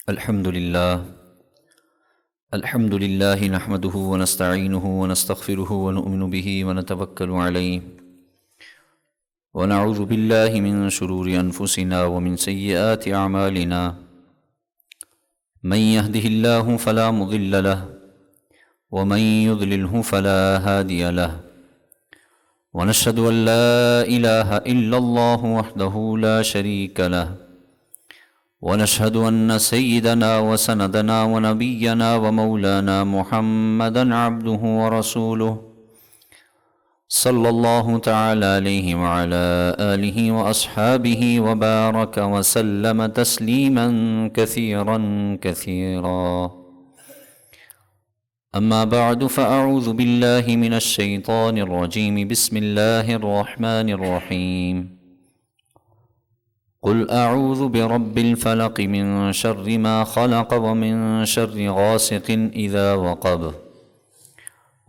الحمد للہ نحمده ونستعینه ونستغفره ونؤمن به ونتوکل علیہ ونعوذ باللہ من شرور انفسنا ومن سیئات اعمالنا من يهده اللہ فلا مضل له ومن يضلله فلا هادی له ونشهد ان لا الہ الا اللہ وحدہ لا شریک له ونشهد أن سيدنا وسندنا ونبينا ومولانا محمدا عبده ورسوله صلى الله تعالى عليه وعلى آله وأصحابه وبارك وسلم تسليما كثيرا كثيرا. أما بعد فأعوذ بالله من الشيطان الرجيم. بسم الله الرحمن الرحيم. قل اعوذ برب الفلق من شر ما خلق ومن شر غاسق اذا وقب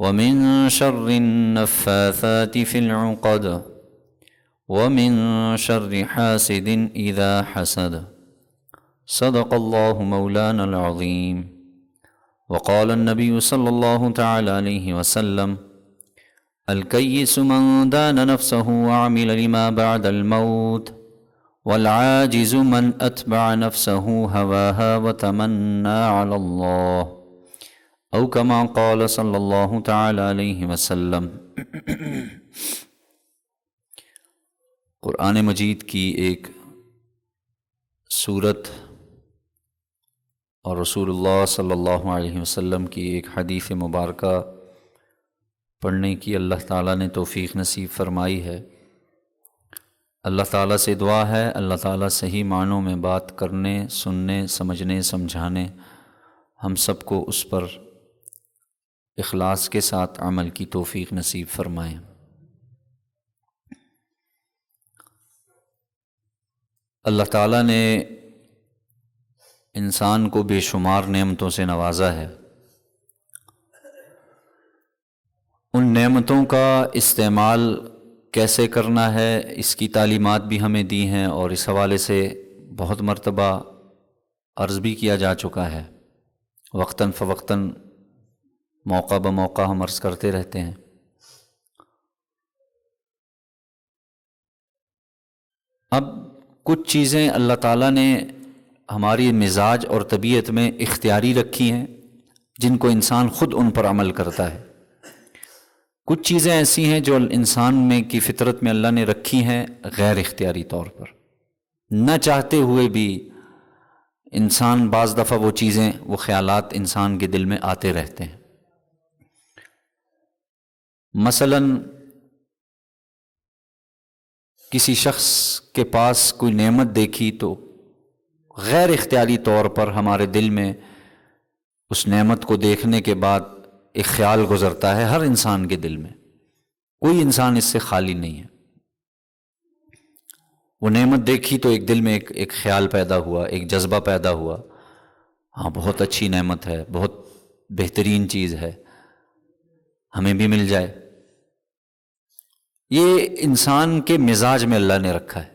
ومن شر النفاثات في العقد ومن شر حاسد اذا حسد. صدق الله مولانا العظيم. وقال النبي صلى الله تعالى عليه وسلم: الكيس من دان نفسه وعمل لما بعد الموت والعاجز من اتبع نفسه هواها وتمنى على الله، او كما قال صلی اللہ تعالی علیہ وسلم. قرآن مجید کی ایک سورت اور رسول اللہ صلی اللہ علیہ وسلم کی ایک حدیث مبارکہ پڑھنے کی اللہ تعالیٰ نے توفیق نصیب فرمائی ہے. اللہ تعالیٰ سے دعا ہے اللہ تعالیٰ صحیح معنوں میں بات کرنے، سننے، سمجھنے، سمجھانے، ہم سب کو اس پر اخلاص کے ساتھ عمل کی توفیق نصیب فرمائیں. اللہ تعالیٰ نے انسان کو بے شمار نعمتوں سے نوازا ہے. ان نعمتوں کا استعمال کیسے کرنا ہے اس کی تعلیمات بھی ہمیں دی ہیں، اور اس حوالے سے بہت مرتبہ عرض بھی کیا جا چکا ہے. وقتاً فوقتاً موقع بموقع ہم عرض کرتے رہتے ہیں. اب کچھ چیزیں اللہ تعالیٰ نے ہماری مزاج اور طبیعت میں اختیاری رکھی ہیں جن کو انسان خود ان پر عمل کرتا ہے. کچھ چیزیں ایسی ہیں جو انسان میں کی فطرت میں اللہ نے رکھی ہیں غیر اختیاری طور پر، نہ چاہتے ہوئے بھی انسان بعض دفعہ وہ چیزیں، وہ خیالات انسان کے دل میں آتے رہتے ہیں. مثلا کسی شخص کے پاس کوئی نعمت دیکھی تو غیر اختیاری طور پر ہمارے دل میں اس نعمت کو دیکھنے کے بعد ایک خیال گزرتا ہے. ہر انسان کے دل میں، کوئی انسان اس سے خالی نہیں ہے. وہ نعمت دیکھی تو ایک دل میں ایک خیال پیدا ہوا، ایک جذبہ پیدا ہوا، ہاں بہت اچھی نعمت ہے، بہت بہترین چیز ہے، ہمیں بھی مل جائے. یہ انسان کے مزاج میں اللہ نے رکھا ہے.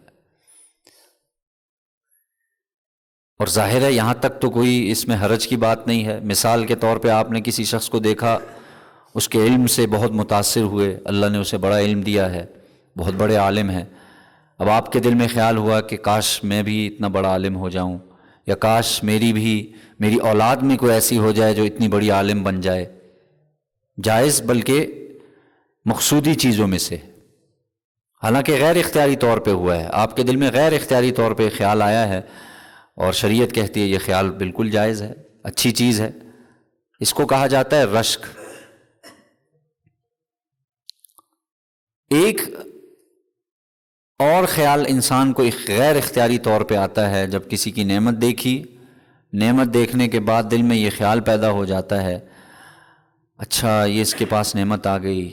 اور ظاہر ہے یہاں تک تو کوئی اس میں حرج کی بات نہیں ہے. مثال کے طور پہ آپ نے کسی شخص کو دیکھا، اس کے علم سے بہت متاثر ہوئے، اللہ نے اسے بڑا علم دیا ہے، بہت بڑے عالم ہیں. اب آپ کے دل میں خیال ہوا کہ کاش میں بھی اتنا بڑا عالم ہو جاؤں، یا کاش میری اولاد میں کوئی ایسی ہو جائے جو اتنی بڑی عالم بن جائے. جائز بلکہ مقصودی چیزوں میں سے، حالانکہ غیر اختیاری طور پہ ہوا ہے. آپ کے دل میں غیر اختیاری طور پہ خیال آیا ہے، اور شریعت کہتی ہے یہ خیال بالکل جائز ہے، اچھی چیز ہے. اس کو کہا جاتا ہے رشک. ایک اور خیال انسان کو غیر اختیاری طور پہ آتا ہے جب کسی کی نعمت دیکھی، نعمت دیکھنے کے بعد دل میں یہ خیال پیدا ہو جاتا ہے اچھا یہ اس کے پاس نعمت آ گئی.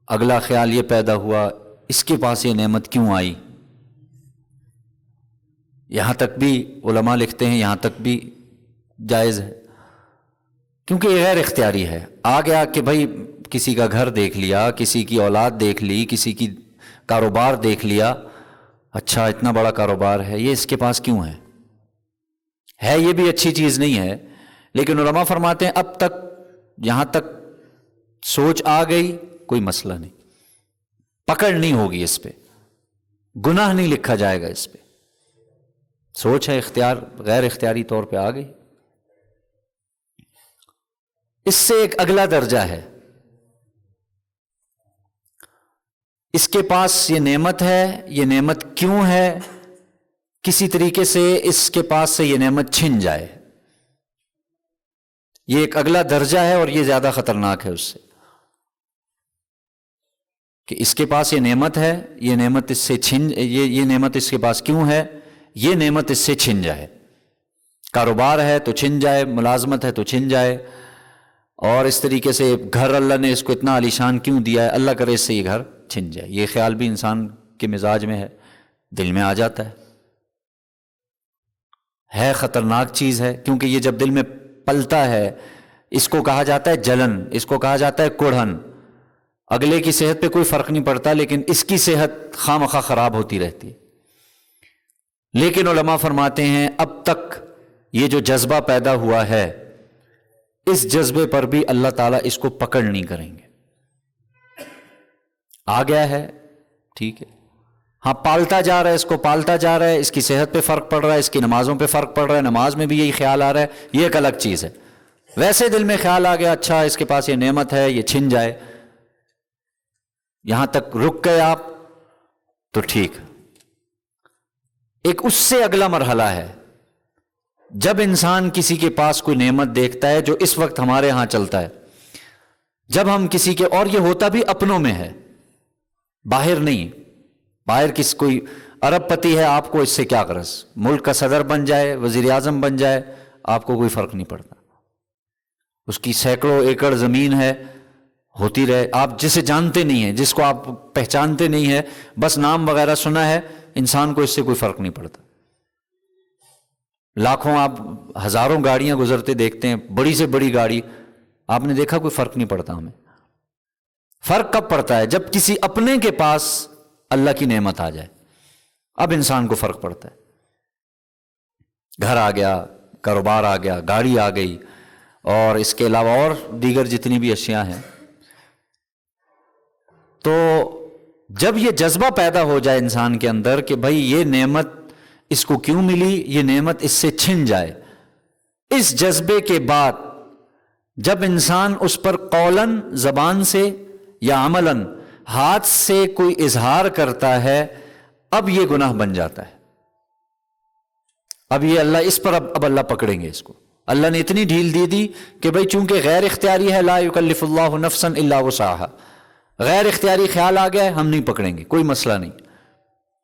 اگلا خیال یہ پیدا ہوا اس کے پاس یہ نعمت کیوں آئی. یہاں تک بھی علماء لکھتے ہیں یہاں تک بھی جائز ہے، کیونکہ یہ غیر اختیاری ہے. آ گیا کہ بھائی کسی کا گھر دیکھ لیا، کسی کی اولاد دیکھ لی، کسی کی کاروبار دیکھ لیا، اچھا اتنا بڑا کاروبار ہے، یہ اس کے پاس کیوں ہے؟ ہے یہ بھی اچھی چیز نہیں ہے، لیکن علماء فرماتے ہیں اب تک یہاں تک سوچ آ گئی کوئی مسئلہ نہیں، پکڑ نہیں ہوگی اس پہ، گناہ نہیں لکھا جائے گا اس پہ، سوچ ہے اختیار غیر اختیاری طور پہ آ گئی۔ اس سے ایک اگلا درجہ ہے، اس کے پاس یہ نعمت ہے، یہ نعمت کیوں ہے، کسی طریقے سے اس کے پاس سے یہ نعمت چھن جائے، یہ ایک اگلا درجہ ہے اور یہ زیادہ خطرناک ہے اس سے، کہ اس کے پاس یہ نعمت ہے، یہ نعمت اس سے یہ نعمت اس کے پاس کیوں ہے، یہ نعمت اس سے چھن جائے، کاروبار ہے تو چھن جائے، ملازمت ہے تو چھن جائے، اور اس طریقے سے گھر اللہ نے اس کو اتنا عالیشان کیوں دیا ہے، اللہ کرے اس سے یہ گھر چھن جائے، یہ خیال بھی انسان کے مزاج میں ہے، دل میں آ جاتا ہے خطرناک چیز ہے، کیونکہ یہ جب دل میں پلتا ہے اس کو کہا جاتا ہے جلن، اس کو کہا جاتا ہے کڑھن، اگلے کی صحت پہ کوئی فرق نہیں پڑتا لیکن اس کی صحت خواہ مخواہ خراب ہوتی رہتی ہے۔ لیکن علماء فرماتے ہیں اب تک یہ جو جذبہ پیدا ہوا ہے اس جذبے پر بھی اللہ تعالیٰ اس کو پکڑ نہیں کریں گے، آ گیا ہے ٹھیک ہے، ہاں پالتا جا رہا ہے، اس کو پالتا جا رہا ہے، اس کی صحت پہ فرق پڑ رہا ہے، اس کی نمازوں پہ فرق پڑ رہا ہے، نماز میں بھی یہی خیال آ رہا ہے، یہ ایک الگ چیز ہے۔ ویسے دل میں خیال آ گیا اچھا اس کے پاس یہ نعمت ہے، یہ چھن جائے، یہاں تک رک گئے آپ تو ٹھیک۔ ایک اس سے اگلا مرحلہ ہے جب انسان کسی کے پاس کوئی نعمت دیکھتا ہے، جو اس وقت ہمارے ہاں چلتا ہے، جب ہم کسی کے، اور یہ ہوتا بھی اپنوں میں ہے، باہر نہیں، باہر کس کوئی ارب پتی ہے، آپ کو اس سے کیا غرض، ملک کا صدر بن جائے، وزیر اعظم بن جائے، آپ کو کوئی فرق نہیں پڑتا، اس کی سینکڑوں ایکڑ زمین ہے، ہوتی رہے، آپ جسے جانتے نہیں ہیں، جس کو آپ پہچانتے نہیں ہیں، بس نام وغیرہ سنا ہے، انسان کو اس سے کوئی فرق نہیں پڑتا۔ لاکھوں آپ ہزاروں گاڑیاں گزرتے دیکھتے ہیں، بڑی سے بڑی گاڑی، آپ نے دیکھا کوئی فرق نہیں پڑتا ہمیں۔ فرق کب پڑتا ہے؟ جب کسی اپنے کے پاس اللہ کی نعمت آ جائے، اب انسان کو فرق پڑتا ہے، گھر آ گیا، کاروبار آ گیا، گاڑی آ گئی، اور اس کے علاوہ اور دیگر جتنی بھی اشیاء ہیں۔ تو جب یہ جذبہ پیدا ہو جائے انسان کے اندر کہ بھائی یہ نعمت اس کو کیوں ملی، یہ نعمت اس سے چھن جائے، اس جذبے کے بعد جب انسان اس پر قولاً زبان سے یا عملاً ہاتھ سے کوئی اظہار کرتا ہے، اب یہ گناہ بن جاتا ہے، اب یہ اللہ اس پر اب اللہ پکڑیں گے اس کو۔ اللہ نے اتنی ڈھیل دے دی کہ بھئی چونکہ غیر اختیاری ہے، لا یکلف اللہ نفسا الا وسعها، غیر اختیاری خیال آ گیا ہے، ہم نہیں پکڑیں گے، کوئی مسئلہ نہیں،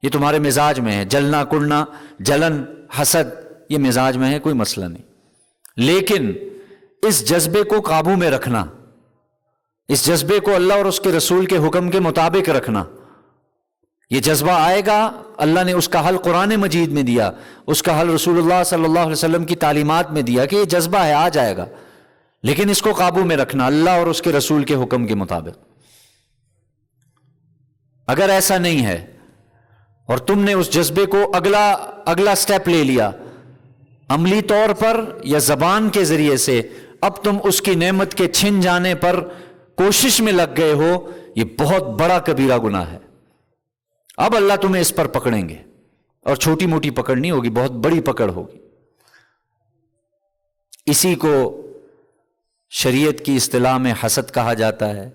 یہ تمہارے مزاج میں ہے، جلنا کڑنا، جلن، حسد، یہ مزاج میں ہے، کوئی مسئلہ نہیں۔ لیکن اس جذبے کو قابو میں رکھنا، اس جذبے کو اللہ اور اس کے رسول کے حکم کے مطابق رکھنا، یہ جذبہ آئے گا، اللہ نے اس کا حل قرآن مجید میں دیا، اس کا حل رسول اللہ صلی اللہ علیہ وسلم کی تعلیمات میں دیا کہ یہ جذبہ ہے، آ جائے گا، لیکن اس کو قابو میں رکھنا اللہ اور اس کے رسول کے حکم کے مطابق۔ اگر ایسا نہیں ہے اور تم نے اس جذبے کو اگلا سٹیپ لے لیا، عملی طور پر یا زبان کے ذریعے سے، اب تم اس کی نعمت کے چھن جانے پر کوشش میں لگ گئے ہو، یہ بہت بڑا کبیرہ گناہ ہے، اب اللہ تمہیں اس پر پکڑیں گے، اور چھوٹی موٹی پکڑ نہیں ہوگی، بہت بڑی پکڑ ہوگی۔ اسی کو شریعت کی اصطلاح میں حسد کہا جاتا ہے،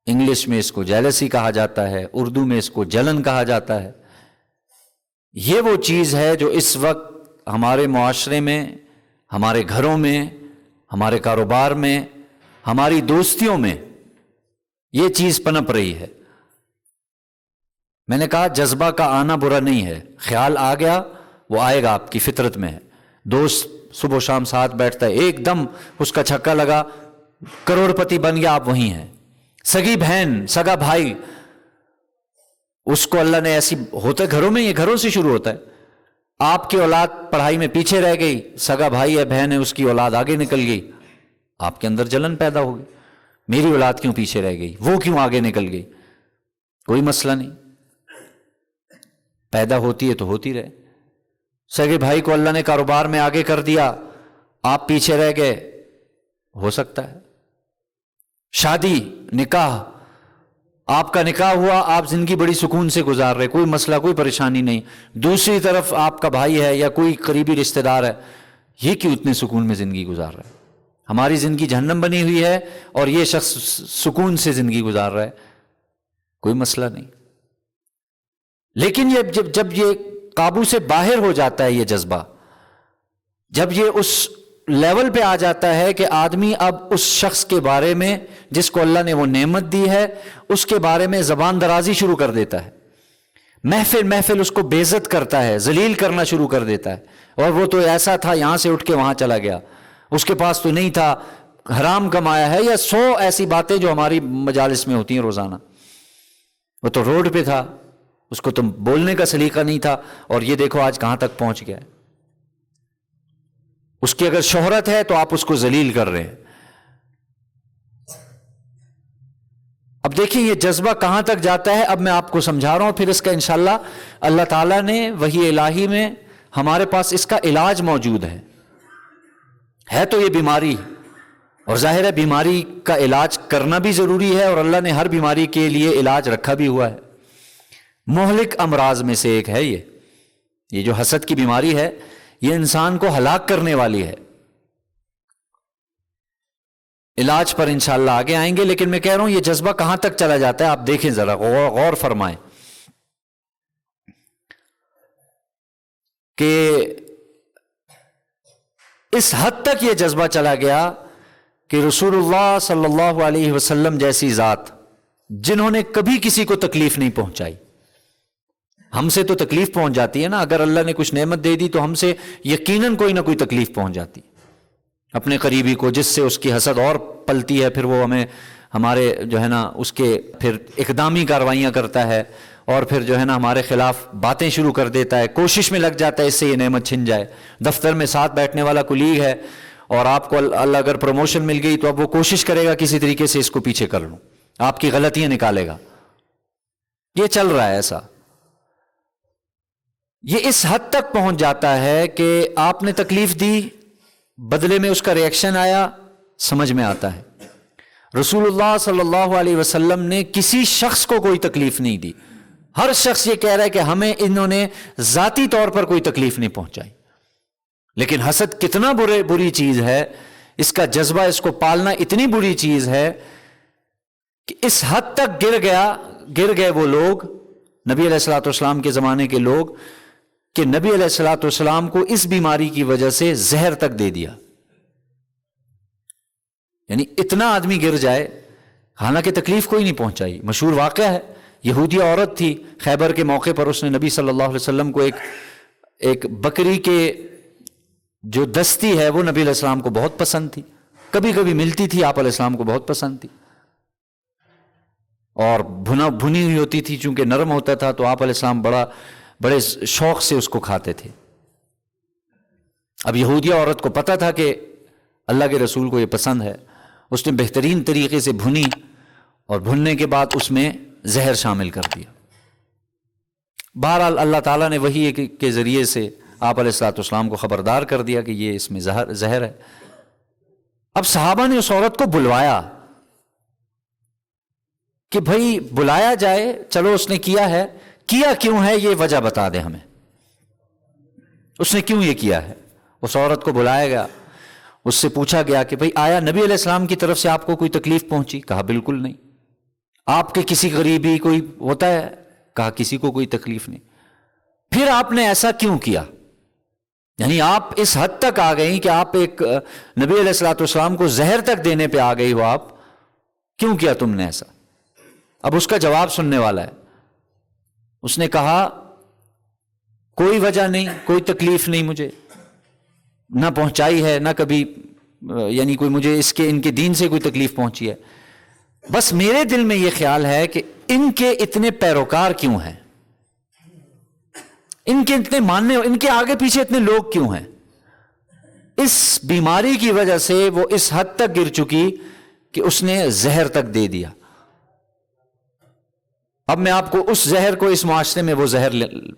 انگلش میں اس کو جیلسی کہا جاتا ہے، اردو میں اس کو جلن کہا جاتا ہے۔ یہ وہ چیز ہے جو اس وقت ہمارے معاشرے میں، ہمارے گھروں میں، ہمارے کاروبار میں، ہماری دوستیوں میں یہ چیز پنپ رہی ہے۔ میں نے کہا جذبہ کا آنا برا نہیں ہے، خیال آ گیا وہ آئے گا، آپ کی فطرت میں ہے۔ دوست صبح و شام ساتھ بیٹھتا ہے، ایک دم اس کا چھکا لگا، کروڑ پتی بن گیا، آپ وہیں ہیں۔ سگی بہن، سگا بھائی، اس کو اللہ نے ایسی، ہوتا ہے گھروں میں، یہ گھروں سے شروع ہوتا ہے، آپ کی اولاد پڑھائی میں پیچھے رہ گئی، سگا بھائی ہے، بہن ہے، اس کی اولاد آگے نکل گئی، آپ کے اندر جلن پیدا ہو گئی، میری اولاد کیوں پیچھے رہ گئی، وہ کیوں آگے نکل گئی؟ کوئی مسئلہ نہیں، پیدا ہوتی ہے تو ہوتی رہے، سگے بھائی کو اللہ نے کاروبار میں آگے کر دیا، آپ پیچھے رہ گئے، ہو سکتا ہے۔ شادی، نکاح، آپ کا نکاح ہوا، آپ زندگی بڑی سکون سے گزار رہے، کوئی مسئلہ، کوئی پریشانی نہیں، دوسری طرف آپ کا بھائی ہے یا کوئی قریبی رشتہ دار ہے، یہ کیوں اتنے سکون میں زندگی گزار رہا ہے؟ ہماری زندگی جہنم بنی ہوئی ہے اور یہ شخص سکون سے زندگی گزار رہا ہے، کوئی مسئلہ نہیں۔ لیکن یہ جب یہ قابو سے باہر ہو جاتا ہے، یہ جذبہ جب یہ اس لیول پہ آ جاتا ہے کہ آدمی اب اس شخص کے بارے میں جس کو اللہ نے وہ نعمت دی ہے اس کے بارے میں زبان درازی شروع کر دیتا ہے، محفل اس کو بے عزت کرتا ہے، ذلیل کرنا شروع کر دیتا ہے، اور وہ تو ایسا تھا یہاں سے اٹھ کے وہاں چلا گیا، اس کے پاس تو نہیں تھا، حرام کمایا ہے، یا 100 ایسی باتیں جو ہماری مجالس میں ہوتی ہیں روزانہ، وہ تو روڈ پہ تھا، اس کو تو بولنے کا سلیقہ نہیں تھا، اور یہ دیکھو آج کہاں تک پہنچ گیا ہے۔ اس کی اگر شہرت ہے تو آپ اس کو ذلیل کر رہے ہیں۔ اب دیکھیں یہ جذبہ کہاں تک جاتا ہے، اب میں آپ کو سمجھا رہا ہوں، پھر اس کا انشاءاللہ اللہ تعالیٰ نے وحی الہی میں ہمارے پاس اس کا علاج موجود ہے تو یہ بیماری، اور ظاہر ہے بیماری کا علاج کرنا بھی ضروری ہے، اور اللہ نے ہر بیماری کے لیے علاج رکھا بھی ہوا ہے۔ مہلک امراض میں سے ایک ہے یہ جو حسد کی بیماری ہے، یہ انسان کو ہلاک کرنے والی ہے۔ علاج پر انشاءاللہ آگے آئیں گے، لیکن میں کہہ رہا ہوں یہ جذبہ کہاں تک چلا جاتا ہے، آپ دیکھیں ذرا، غور فرمائیں کہ اس حد تک یہ جذبہ چلا گیا کہ رسول اللہ صلی اللہ علیہ وسلم جیسی ذات جنہوں نے کبھی کسی کو تکلیف نہیں پہنچائی، ہم سے تو تکلیف پہنچ جاتی ہے نا، اگر اللہ نے کچھ نعمت دے دی تو ہم سے یقیناً کوئی نہ کوئی تکلیف پہنچ جاتی، اپنے قریبی کو، جس سے اس کی حسد اور پلتی ہے، پھر وہ ہمیں ہمارے جو ہے نا اس کے پھر اقدامی کارروائیاں کرتا ہے، اور پھر جو ہے نا ہمارے خلاف باتیں شروع کر دیتا ہے، کوشش میں لگ جاتا ہے اس سے یہ نعمت چھن جائے۔ دفتر میں ساتھ بیٹھنے والا کولیگ ہے اور آپ کو اللہ اگر پروموشن مل گئی تو اب وہ کوشش کرے گا کسی طریقے سے اس کو پیچھے کر لوں، آپ کی غلطیاں نکالے گا، یہ چل رہا ہے ایسا۔ یہ اس حد تک پہنچ جاتا ہے کہ آپ نے تکلیف دی، بدلے میں اس کا ریئیکشن آیا، سمجھ میں آتا ہے۔ رسول اللہ صلی اللہ علیہ وسلم نے کسی شخص کو کوئی تکلیف نہیں دی، ہر شخص یہ کہہ رہا ہے کہ ہمیں انہوں نے ذاتی طور پر کوئی تکلیف نہیں پہنچائی، لیکن حسد کتنا بری چیز ہے، اس کا جذبہ، اس کو پالنا اتنی بری چیز ہے کہ اس حد تک گر گئے وہ لوگ، نبی علیہ الصلوۃ والسلام کے زمانے کے لوگ، کہ نبی علیہ الصلوۃ والسلام کو اس بیماری کی وجہ سے زہر تک دے دیا۔ یعنی اتنا آدمی گر جائے، حالانکہ تکلیف کوئی نہیں پہنچائی۔ مشہور واقعہ ہے، یہودی عورت تھی، خیبر کے موقع پر اس نے نبی صلی اللہ علیہ وسلم کو ایک بکری کے جو دستی ہے وہ نبی علیہ السلام کو بہت پسند تھی، کبھی کبھی ملتی تھی، آپ علیہ السلام کو بہت پسند تھی، اور بھنی ہوئی ہوتی تھی، چونکہ نرم ہوتا تھا تو آپ علیہ السلام بڑے شوق سے اس کو کھاتے تھے۔ اب یہودی عورت کو پتہ تھا کہ اللہ کے رسول کو یہ پسند ہے، اس نے بہترین طریقے سے بھنی، اور بھننے کے بعد اس میں زہر شامل کر دیا۔ بہرحال اللہ تعالیٰ نے وحی کے ذریعے سے آپ علیہ الصلوۃ والسلام کو خبردار کر دیا کہ یہ اس میں زہر ہے۔ اب صحابہ نے اس عورت کو بلوایا کہ بھائی بلایا جائے، چلو اس نے کیا ہے، کیا کیوں ہے یہ وجہ بتا دے ہمیں، اس نے کیوں یہ کیا ہے۔ اس عورت کو بلایا گیا، اس سے پوچھا گیا کہ بھئی آیا نبی علیہ السلام کی طرف سے آپ کو کوئی تکلیف پہنچی؟ کہا بالکل نہیں۔ آپ کے کسی قریبی کوئی ہوتا ہے؟ کہا کسی کو کوئی تکلیف نہیں۔ پھر آپ نے ایسا کیوں کیا؟ یعنی آپ اس حد تک آ گئی کہ آپ ایک نبی علیہ الصلوۃ والسلام کو زہر تک دینے پہ آ گئی ہو، آپ کیوں کیا تم نے ایسا؟ اب اس کا جواب سننے والا ہے۔ اس نے کہا کوئی وجہ نہیں، کوئی تکلیف نہیں، مجھے نہ پہنچائی ہے، نہ کبھی یعنی کوئی مجھے ان کے دین سے کوئی تکلیف پہنچی ہے، بس میرے دل میں یہ خیال ہے کہ ان کے اتنے پیروکار کیوں ہیں، ان کے اتنے ماننے، ان کے آگے پیچھے اتنے لوگ کیوں ہیں؟ اس بیماری کی وجہ سے وہ اس حد تک گر چکی کہ اس نے زہر تک دے دیا۔ اب میں آپ کو اس زہر کو، اس معاشرے میں وہ زہر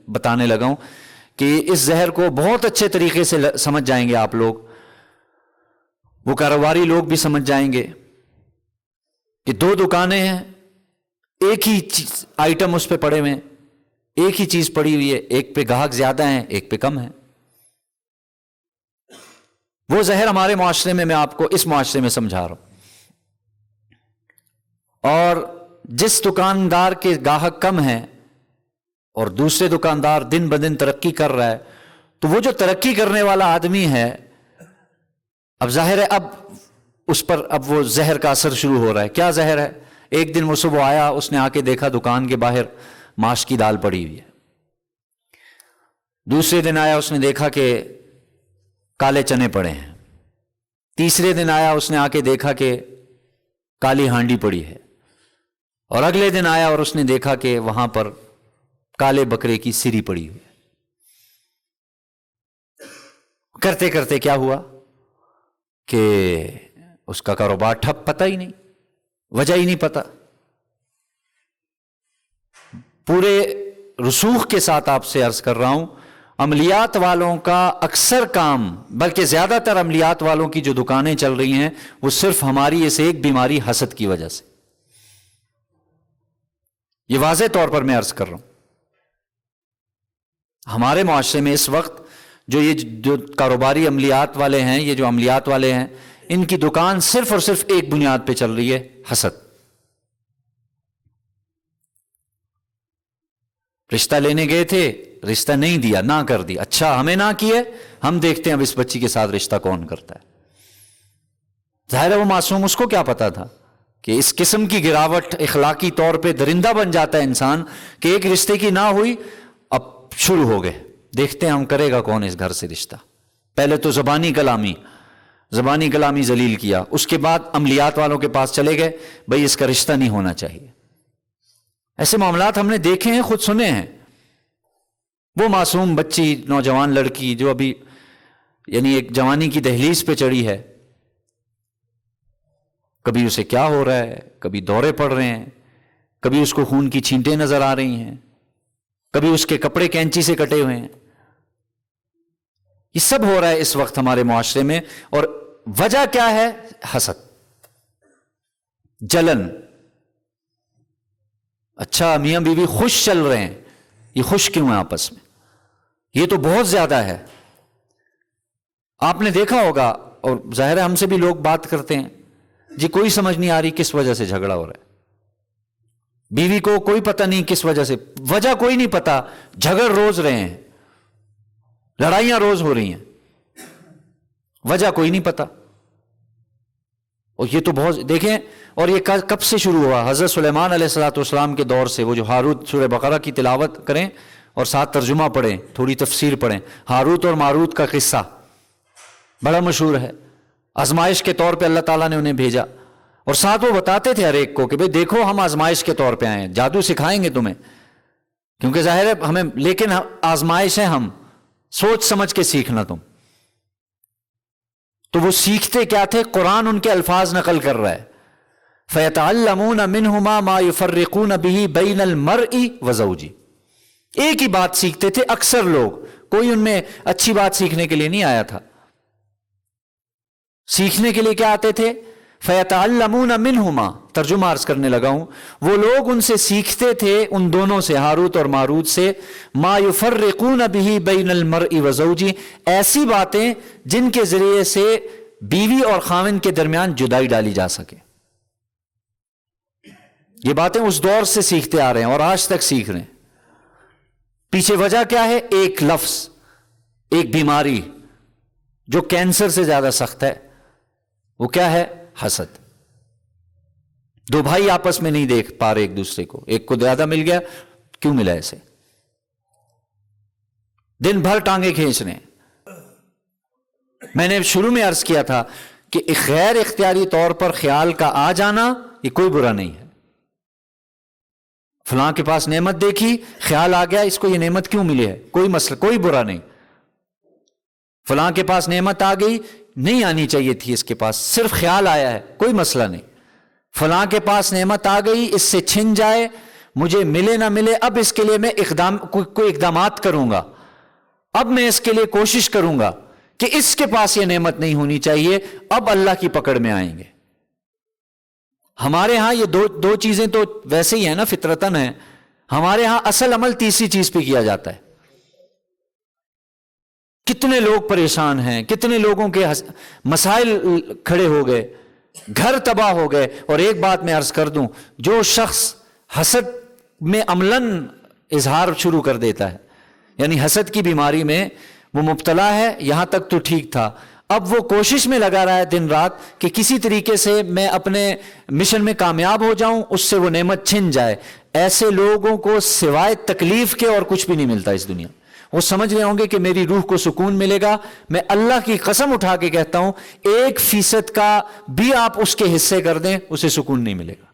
بتانے لگا ہوں کہ اس زہر کو بہت اچھے طریقے سے سمجھ جائیں گے آپ لوگ، وہ کاروباری لوگ بھی سمجھ جائیں گے کہ دو دکانیں ہیں، ایک ہی آئٹم اس پہ پڑے ہوئے ہیں، ایک ہی چیز پڑی ہوئی ہے، ایک پہ گاہک زیادہ ہیں ایک پہ کم ہیں۔ وہ زہر ہمارے معاشرے میں آپ کو اس معاشرے میں سمجھا رہا ہوں۔ اور جس دکاندار کے گاہک کم ہیں اور دوسرے دکاندار دن بدن ترقی کر رہا ہے، تو وہ جو ترقی کرنے والا آدمی ہے، اب ظاہر ہے اب اس پر اب وہ زہر کا اثر شروع ہو رہا ہے۔ کیا زہر ہے؟ ایک دن وہ صبح آیا، اس نے آ کے دیکھا دکان کے باہر ماش کی دال پڑی ہوئی ہے۔ دوسرے دن آیا، اس نے دیکھا کہ کالے چنے پڑے ہیں۔ تیسرے دن آیا، اس نے آ کے دیکھا کہ کالی ہانڈی پڑی ہے۔ اور اگلے دن آیا اور اس نے دیکھا کہ وہاں پر کالے بکرے کی سری پڑی ہوئی ہے۔ کرتے کرتے کیا ہوا کہ اس کا کاروبار ٹھپ، پتہ ہی نہیں، وجہ ہی نہیں پتہ۔ پورے رسوخ کے ساتھ آپ سے عرض کر رہا ہوں، عملیات والوں کا اکثر کام، بلکہ زیادہ تر عملیات والوں کی جو دکانیں چل رہی ہیں، وہ صرف ہماری اس ایک بیماری حسد کی وجہ سے۔ یہ واضح طور پر میں عرض کر رہا ہوں، ہمارے معاشرے میں اس وقت جو کاروباری عملیات والے ہیں، یہ جو عملیات والے ہیں، ان کی دکان صرف اور صرف ایک بنیاد پہ چل رہی ہے، حسد۔ رشتہ لینے گئے تھے، رشتہ نہیں دیا، نہ کر دی، اچھا ہمیں نہ کیے، ہم دیکھتے ہیں اب اس بچی کے ساتھ رشتہ کون کرتا ہے۔ ظاہر ہے وہ معصوم، اس کو کیا پتا تھا کہ اس قسم کی گراوٹ اخلاقی طور پہ درندہ بن جاتا ہے انسان، کہ ایک رشتے کی نہ ہوئی، اب شروع ہو گئے، دیکھتے ہیں ہم کرے گا کون اس گھر سے رشتہ۔ پہلے تو زبانی کلامی ذلیل کیا، اس کے بعد عملیات والوں کے پاس چلے گئے، بھئی اس کا رشتہ نہیں ہونا چاہیے۔ ایسے معاملات ہم نے دیکھے ہیں، خود سنے ہیں۔ وہ معصوم بچی، نوجوان لڑکی جو ابھی یعنی ایک جوانی کی دہلیز پہ چڑھی ہے، کبھی اسے کیا ہو رہا ہے، کبھی دورے پڑ رہے ہیں، کبھی اس کو خون کی چھینٹیں نظر آ رہی ہیں، کبھی اس کے کپڑے کینچی سے کٹے ہوئے ہیں۔ یہ سب ہو رہا ہے اس وقت ہمارے معاشرے میں، اور وجہ کیا ہے؟ حسد، جلن۔ اچھا میاں بیوی خوش چل رہے ہیں، یہ خوش کیوں ہیں آپس میں؟ یہ تو بہت زیادہ ہے۔ آپ نے دیکھا ہوگا، اور ظاہر ہے ہم سے بھی لوگ بات کرتے ہیں، جی کوئی سمجھ نہیں آ رہی کس وجہ سے جھگڑا ہو رہا ہے۔ بیوی کو کوئی پتہ نہیں کس وجہ سے، وجہ کوئی نہیں پتہ، جھگڑ روز رہے ہیں، لڑائیاں روز ہو رہی ہیں، وجہ کوئی نہیں پتہ۔ اور یہ تو بہت دیکھیں، اور یہ کب سے شروع ہوا؟ حضرت سلیمان علیہ الصلوۃ والسلام کے دور سے۔ وہ جو ہاروت، سورہ بقرہ کی تلاوت کریں اور ساتھ ترجمہ پڑھیں، تھوڑی تفسیر پڑھیں، ہاروت اور ماروت کا قصہ بڑا مشہور ہے۔ آزمائش کے طور پہ اللہ تعالیٰ نے انہیں بھیجا، اور ساتھ وہ بتاتے تھے ہر ایک کو کہ بھئی دیکھو ہم آزمائش کے طور پہ آئے ہیں، جادو سکھائیں گے تمہیں، کیونکہ ظاہر ہے ہمیں، لیکن آزمائش ہے، ہم سوچ سمجھ کے سیکھنا تم۔ تو وہ سیکھتے کیا تھے؟ قرآن ان کے الفاظ نقل کر رہا ہے، فَيَتَعَلَّمُونَ مِنْهُمَا مَا يُفَرِّقُونَ بِهِ بَيْنَ الْمَرْءِ وَزَوْجِهِ۔ ایک ہی بات سیکھتے تھے اکثر لوگ، کوئی ان میں اچھی بات سیکھنے کے لیے نہیں آیا تھا۔ سیکھنے کے لیے کیا آتے تھے؟ فَيَتَعَلَّمُونَ مِنْهُمَا، ترجمہ عرض کرنے لگا ہوں، وہ لوگ ان سے سیکھتے تھے، ان دونوں سے، ہاروت اور ماروت سے، مَا يُفَرِّقُونَ بِهِ بَيْنَ الْمَرْءِ وَزَوْجِهِ، ایسی باتیں جن کے ذریعے سے بیوی اور خاوند کے درمیان جدائی ڈالی جا سکے۔ یہ باتیں اس دور سے سیکھتے آ رہے ہیں اور آج تک سیکھ رہے ہیں۔ پیچھے وجہ کیا ہے؟ ایک لفظ، ایک بیماری جو کینسر سے زیادہ سخت ہے، وہ کیا ہے؟ حسد۔ دو بھائی آپس میں نہیں دیکھ پا رہے ایک دوسرے کو، ایک کو زیادہ مل گیا، کیوں ملا ایسے؟ دن بھر ٹانگیں کھینچ رہے ہیں۔ میں نے شروع میں عرض کیا تھا کہ غیر اختیاری طور پر خیال کا آ جانا یہ کوئی برا نہیں ہے۔ فلاں کے پاس نعمت دیکھی، خیال آ گیا اس کو یہ نعمت کیوں ملی ہے، کوئی مسئلہ، کوئی برا نہیں۔ فلاں کے پاس نعمت آ گئی، نہیں آنی چاہیے تھی اس کے پاس، صرف خیال آیا ہے، کوئی مسئلہ نہیں۔ فلاں کے پاس نعمت آ گئی، اس سے چھن جائے، مجھے ملے نہ ملے، اب اس کے لیے میں کوئی اقدامات کروں گا، اب میں اس کے لیے کوشش کروں گا کہ اس کے پاس یہ نعمت نہیں ہونی چاہیے، اب اللہ کی پکڑ میں آئیں گے۔ ہمارے ہاں یہ دو چیزیں تو ویسے ہی ہیں نا، فطرتاً ہیں۔ ہمارے ہاں اصل عمل تیسری چیز پہ کیا جاتا ہے۔ کتنے لوگ پریشان ہیں، کتنے لوگوں کے مسائل کھڑے ہو گئے، گھر تباہ ہو گئے۔ اور ایک بات میں عرض کر دوں، جو شخص حسد میں عملاً اظہار شروع کر دیتا ہے، یعنی حسد کی بیماری میں وہ مبتلا ہے، یہاں تک تو ٹھیک تھا، اب وہ کوشش میں لگا رہا ہے دن رات کہ کسی طریقے سے میں اپنے مشن میں کامیاب ہو جاؤں، اس سے وہ نعمت چھن جائے۔ ایسے لوگوں کو سوائے تکلیف کے اور کچھ بھی نہیں ملتا اس دنیا۔ وہ سمجھ رہے ہوں گے کہ میری روح کو سکون ملے گا، میں اللہ کی قسم اٹھا کے کہتا ہوں 1% کا بھی آپ اس کے حصے کر دیں، اسے سکون نہیں ملے گا،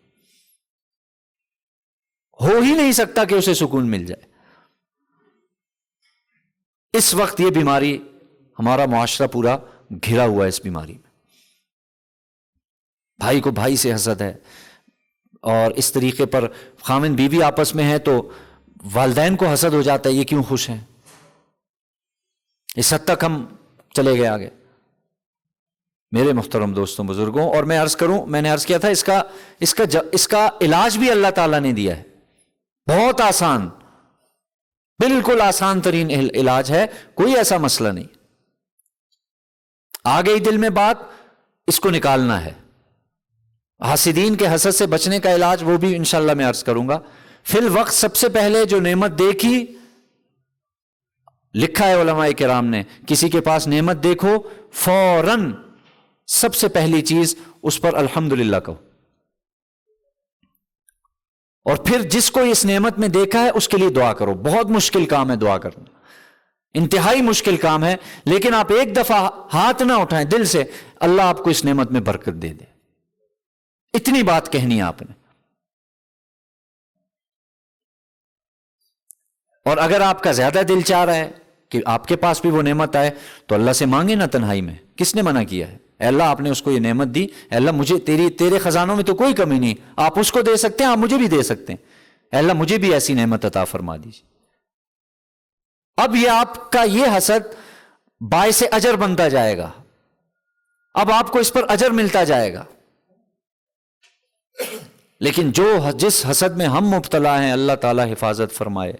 ہو ہی نہیں سکتا کہ اسے سکون مل جائے۔ اس وقت یہ بیماری، ہمارا معاشرہ پورا گھرا ہوا ہے اس بیماری میں۔ بھائی کو بھائی سے حسد ہے، اور اس طریقے پر خاوند بیوی آپس میں ہے تو والدین کو حسد ہو جاتا ہے، یہ کیوں خوش ہیں، اس حد تک ہم چلے گئے آگے۔ میرے محترم دوستوں بزرگوں، اور میں عرض کروں، میں نے عرض کیا تھا اس کا علاج بھی اللہ تعالیٰ نے دیا ہے، بہت آسان، بالکل آسان ترین علاج ہے، کوئی ایسا مسئلہ نہیں۔ آ گئی دل میں بات، اس کو نکالنا ہے۔ حاسدین کے حسد سے بچنے کا علاج وہ بھی انشاءاللہ میں عرض کروں گا۔ فی الوقت سب سے پہلے جو نعمت دیکھی، لکھا ہے علماء کرام نے، کسی کے پاس نعمت دیکھو فوراً سب سے پہلی چیز اس پر الحمدللہ کہو، اور پھر جس کو اس نعمت میں دیکھا ہے اس کے لیے دعا کرو۔ بہت مشکل کام ہے دعا کرنا، انتہائی مشکل کام ہے، لیکن آپ ایک دفعہ ہاتھ نہ اٹھائیں، دل سے اللہ آپ کو اس نعمت میں برکت دے دے، اتنی بات کہنی ہے آپ نے۔ اور اگر آپ کا زیادہ دل چاہ رہا ہے کہ آپ کے پاس بھی وہ نعمت آئے تو اللہ سے مانگے نا تنہائی میں، کس نے منع کیا ہے؟ اے اللہ آپ نے اس کو یہ نعمت دی، اے اللہ مجھے تیرے خزانوں میں تو کوئی کمی نہیں، آپ اس کو دے سکتے ہیں، آپ مجھے بھی دے سکتے ہیں، اے اللہ مجھے بھی ایسی نعمت عطا فرما دیجیے۔ اب یہ آپ کا یہ حسد باعث اجر بنتا جائے گا، اب آپ کو اس پر اجر ملتا جائے گا۔ لیکن جس حسد میں ہم مبتلا ہیں، اللہ تعالی حفاظت فرمائے،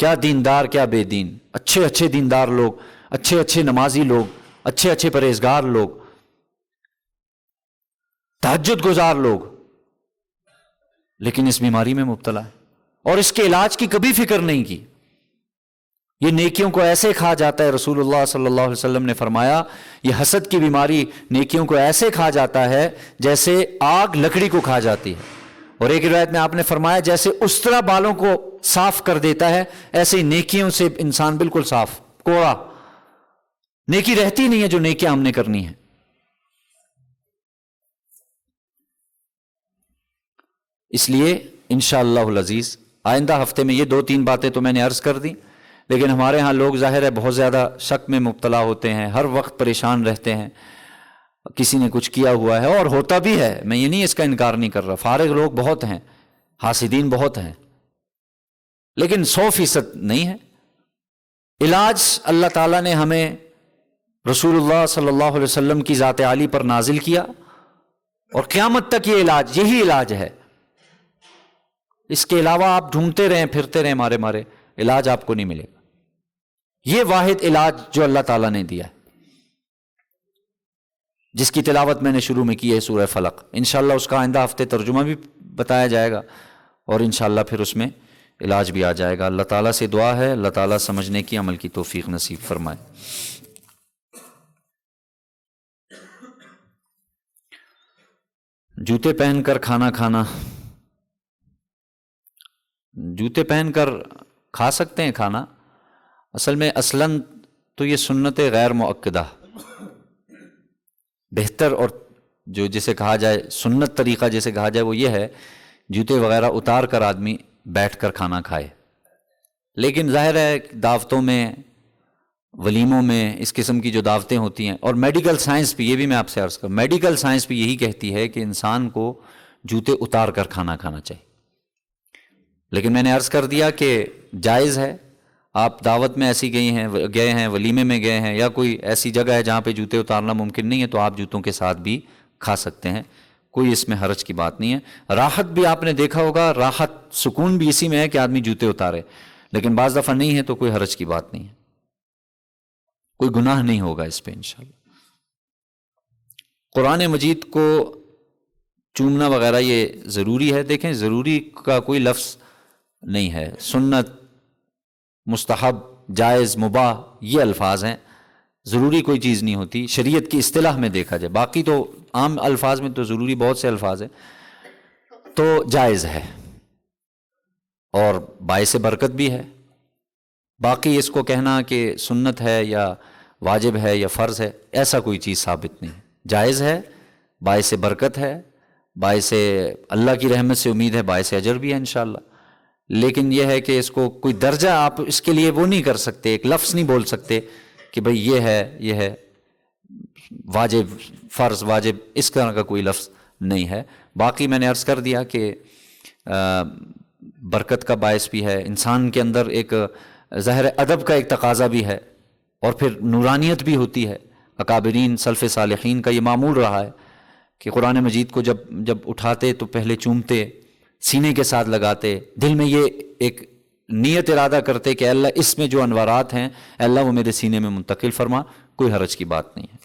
کیا دیندار کیا بے دین، اچھے اچھے دیندار لوگ، اچھے اچھے نمازی لوگ، اچھے اچھے پرہیزگار لوگ، تہجد گزار لوگ، لیکن اس بیماری میں مبتلا ہے اور اس کے علاج کی کبھی فکر نہیں کی۔ یہ نیکیوں کو ایسے کھا جاتا ہے، رسول اللہ صلی اللہ علیہ وسلم نے فرمایا یہ حسد کی بیماری نیکیوں کو ایسے کھا جاتا ہے جیسے آگ لکڑی کو کھا جاتی ہے، اور ایک روایت میں آپ نے فرمایا جیسے استرا بالوں کو صاف کر دیتا ہے، ایسے ہی نیکیوں سے انسان بالکل صاف، کوڑا، نیکی رہتی نہیں ہے جو نیکیاں ہم نے کرنی ہیں۔ اس لیے انشاءاللہ العزیز آئندہ ہفتے میں یہ 2-3 باتیں تو میں نے عرض کر دی، لیکن ہمارے ہاں لوگ ظاہر ہے بہت زیادہ شک میں مبتلا ہوتے ہیں، ہر وقت پریشان رہتے ہیں، کسی نے کچھ کیا ہوا ہے، اور ہوتا بھی ہے، میں یہ نہیں اس کا انکار نہیں کر رہا، فارغ لوگ بہت ہیں، حاسدین بہت ہیں، لیکن 100% نہیں ہے۔ علاج اللہ تعالیٰ نے ہمیں رسول اللہ صلی اللہ علیہ وسلم کی ذات عالی پر نازل کیا، اور قیامت تک یہ علاج، یہی علاج ہے۔ اس کے علاوہ آپ ڈھونڈتے رہیں، پھرتے رہیں مارے علاج آپ کو نہیں ملے گا۔ یہ واحد علاج جو اللہ تعالیٰ نے دیا ہے، جس کی تلاوت میں نے شروع میں کی ہے، سورہ فلق، انشاءاللہ اس کا آئندہ ہفتے ترجمہ بھی بتایا جائے گا، اور انشاءاللہ پھر اس میں علاج بھی آ جائے گا۔ اللہ تعالیٰ سے دعا ہے اللہ تعالیٰ سمجھنے کی، عمل کی توفیق نصیب فرمائے۔ جوتے پہن کر کھانا کھانا، جوتے پہن کر کھا سکتے ہیں کھانا، اصل میں اصلاً تو یہ سنت غیر مؤکدہ، بہتر اور جو جسے کہا جائے سنت طریقہ جسے کہا جائے وہ یہ ہے جوتے وغیرہ اتار کر آدمی بیٹھ کر کھانا کھائے۔ لیکن ظاہر ہے دعوتوں میں، ولیموں میں، اس قسم کی جو دعوتیں ہوتی ہیں، اور میڈیکل سائنس بھی، یہ بھی میں آپ سے عرض کروں، میڈیکل سائنس بھی یہی کہتی ہے کہ انسان کو جوتے اتار کر کھانا کھانا چاہیے۔ لیکن میں نے عرض کر دیا کہ جائز ہے، آپ دعوت میں ایسی گئے ہیں ولیمے میں گئے ہیں، یا کوئی ایسی جگہ ہے جہاں پہ جوتے اتارنا ممکن نہیں ہے، تو آپ جوتوں کے ساتھ بھی کھا سکتے ہیں، کوئی اس میں حرج کی بات نہیں ہے۔ راحت بھی آپ نے دیکھا ہوگا، راحت سکون بھی اسی میں ہے کہ آدمی جوتے اتارے، لیکن بعض دفعہ نہیں ہے تو کوئی حرج کی بات نہیں ہے، کوئی گناہ نہیں ہوگا اس پہ انشاءاللہ۔ قرآن مجید کو چومنا وغیرہ یہ ضروری ہے، دیکھیں ضروری کا کوئی لفظ نہیں ہے، سنت، مستحب، جائز، مباح، یہ الفاظ ہیں، ضروری کوئی چیز نہیں ہوتی شریعت کی اصطلاح میں دیکھا جائے، باقی تو عام الفاظ میں تو ضروری بہت سے الفاظ ہیں، تو جائز ہے اور باعث برکت بھی ہے۔ باقی اس کو کہنا کہ سنت ہے یا واجب ہے یا فرض ہے، ایسا کوئی چیز ثابت نہیں، جائز ہے، باعث برکت ہے، باعث اللہ کی رحمت سے امید ہے، باعث اجر بھی ہے انشاءاللہ۔ لیکن یہ ہے کہ اس کو کوئی درجہ آپ اس کے لیے وہ نہیں کر سکتے، ایک لفظ نہیں بول سکتے کہ بھئی یہ ہے واجب، فرض، واجب، اس طرح کا کوئی لفظ نہیں ہے۔ باقی میں نے عرض کر دیا کہ برکت کا باعث بھی ہے، انسان کے اندر ایک ظاہر ادب کا ایک تقاضا بھی ہے، اور پھر نورانیت بھی ہوتی ہے۔ اکابرین سلف صالحین کا یہ معمول رہا ہے کہ قرآن مجید کو جب اٹھاتے تو پہلے چومتے، سینے کے ساتھ لگاتے، دل میں یہ ایک نیت ارادہ کرتے کہ اللہ اس میں جو انوارات ہیں اللہ وہ میرے سینے میں منتقل فرما، کوئی حرج کی بات نہیں ہے۔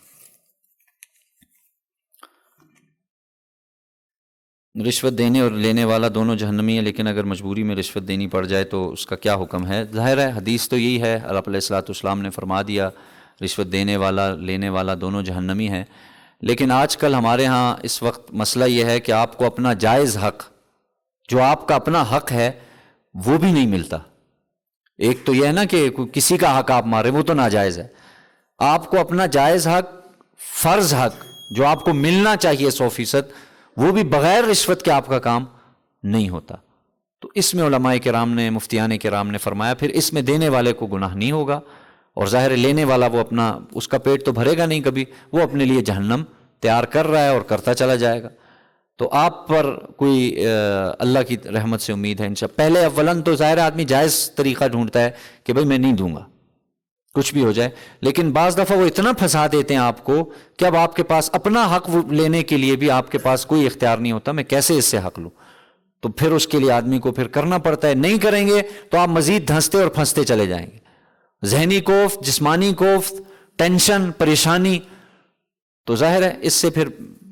رشوت دینے اور لینے والا دونوں جہنمی ہے، لیکن اگر مجبوری میں رشوت دینی پڑ جائے تو اس کا کیا حکم ہے؟ ظاہر ہے حدیث تو یہی ہے، آپ علیہ الصلوۃ والسلام نے فرما دیا رشوت دینے والا لینے والا دونوں جہنمی ہیں۔ لیکن آج کل ہمارے ہاں اس وقت مسئلہ یہ ہے کہ آپ کو اپنا جائز حق، جو آپ کا اپنا حق ہے، وہ بھی نہیں ملتا۔ ایک تو یہ ہے نا کہ کسی کا حق آپ مارے، وہ تو ناجائز ہے۔ آپ کو اپنا جائز حق، فرض حق جو آپ کو ملنا چاہیے 100%، وہ بھی بغیر رشوت کے آپ کا کام نہیں ہوتا۔ تو اس میں علماء کرام نے، مفتیان کرام نے فرمایا پھر اس میں دینے والے کو گناہ نہیں ہوگا، اور ظاہر لینے والا وہ اپنا، اس کا پیٹ تو بھرے گا نہیں کبھی، وہ اپنے لیے جہنم تیار کر رہا ہے اور کرتا چلا جائے گا۔ تو آپ پر کوئی اللہ کی رحمت سے امید ہے انشاءاللہ۔ پہلے اولاً تو ظاہر آدمی جائز طریقہ ڈھونڈتا ہے کہ بھئی میں نہیں دوں گا کچھ بھی ہو جائے، لیکن بعض دفعہ وہ اتنا پھنسا دیتے ہیں آپ کو کہ اب آپ کے پاس اپنا حق لینے کے لیے بھی آپ کے پاس کوئی اختیار نہیں ہوتا، میں کیسے اس سے حق لوں؟ تو پھر اس کے لیے آدمی کو پھر کرنا پڑتا ہے، نہیں کریں گے تو آپ مزید دھنستے اور پھنستے چلے جائیں گے، ذہنی کوفت، جسمانی کوفت، ٹینشن، پریشانی۔ تو ظاہر ہے اس سے پھر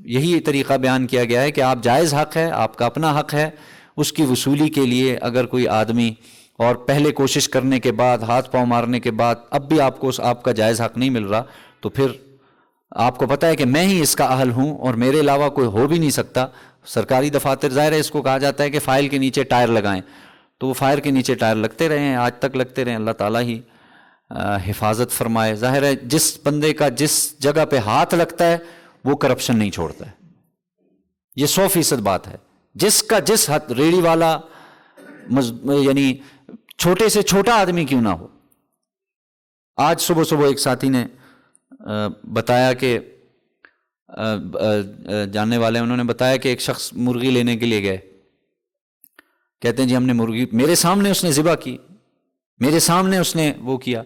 یہی طریقہ بیان کیا گیا ہے کہ آپ جائز حق ہے، آپ کا اپنا حق ہے، اس کی وصولی کے لیے اگر کوئی آدمی، اور پہلے کوشش کرنے کے بعد، ہاتھ پاؤں مارنے کے بعد اب بھی آپ کو آپ کا جائز حق نہیں مل رہا، تو پھر آپ کو پتہ ہے کہ میں ہی اس کا اہل ہوں اور میرے علاوہ کوئی ہو بھی نہیں سکتا۔ سرکاری دفاتر ظاہر ہے اس کو کہا جاتا ہے کہ فائل کے نیچے ٹائر لگائیں، تو وہ فائل کے نیچے ٹائر لگتے رہے ہیں، آج تک لگتے رہے، اللہ تعالیٰ ہی حفاظت فرمائے۔ ظاہر ہے جس بندے کا جس جگہ پہ ہاتھ لگتا ہے وہ کرپشن نہیں چھوڑتا ہے، یہ 100% بات ہے۔ جس کا جس حد، ریڑھی والا، یعنی چھوٹے سے چھوٹا آدمی کیوں نہ ہو۔ آج صبح ایک ساتھی نے بتایا کہ جاننے والے انہوں نے بتایا کہ ایک شخص مرغی لینے کے لیے گئے، کہتے ہیں جی ہم نے مرغی، میرے سامنے اس نے ذبح کی، میرے سامنے اس نے وہ کیا۔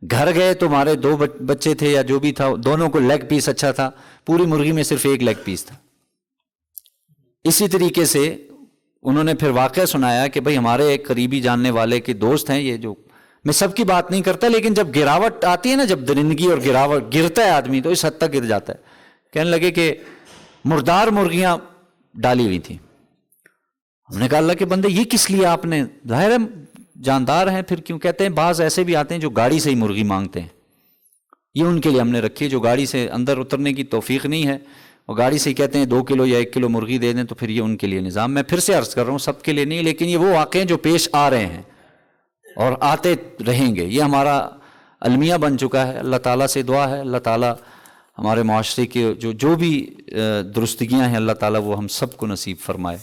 گھر گئے تو ہمارے 2 بچے تھے یا جو بھی تھا، دونوں کو لیگ پیس اچھا تھا، پوری مرغی میں صرف ایک لیگ پیس تھا۔ اسی طریقے سے انہوں نے پھر واقعہ سنایا کہ بھئی ہمارے ایک قریبی جاننے والے کے دوست ہیں، یہ جو میں سب کی بات نہیں کرتا، لیکن جب گراوٹ آتی ہے نا، جب درندگی اور گراوٹ، گرتا ہے آدمی تو اس حد تک گر جاتا ہے۔ کہنے لگے کہ مردار مرغیاں ڈالی ہوئی تھیں۔ ہم نے کہا اللہ کے بندے یہ کس لیے آپ نے؟ ظاہر ہے جاندار ہیں پھر کیوں؟ کہتے ہیں بعض ایسے بھی آتے ہیں جو گاڑی سے ہی مرغی مانگتے ہیں، یہ ان کے لیے ہم نے رکھی ہے، جو گاڑی سے اندر اترنے کی توفیق نہیں ہے، اور گاڑی سے ہی کہتے ہیں 2 کلو یا 1 کلو مرغی دے دیں، تو پھر یہ ان کے لیے نظام۔ میں پھر سے عرض کر رہا ہوں سب کے لیے نہیں، لیکن یہ وہ واقعے ہیں جو پیش آ رہے ہیں اور آتے رہیں گے، یہ ہمارا المیہ بن چکا ہے۔ اللہ تعالیٰ سے دعا ہے اللہ تعالیٰ ہمارے معاشرے کے جو بھی درستگیاں ہیں اللہ تعالیٰ وہ ہم سب کو نصیب فرمائے۔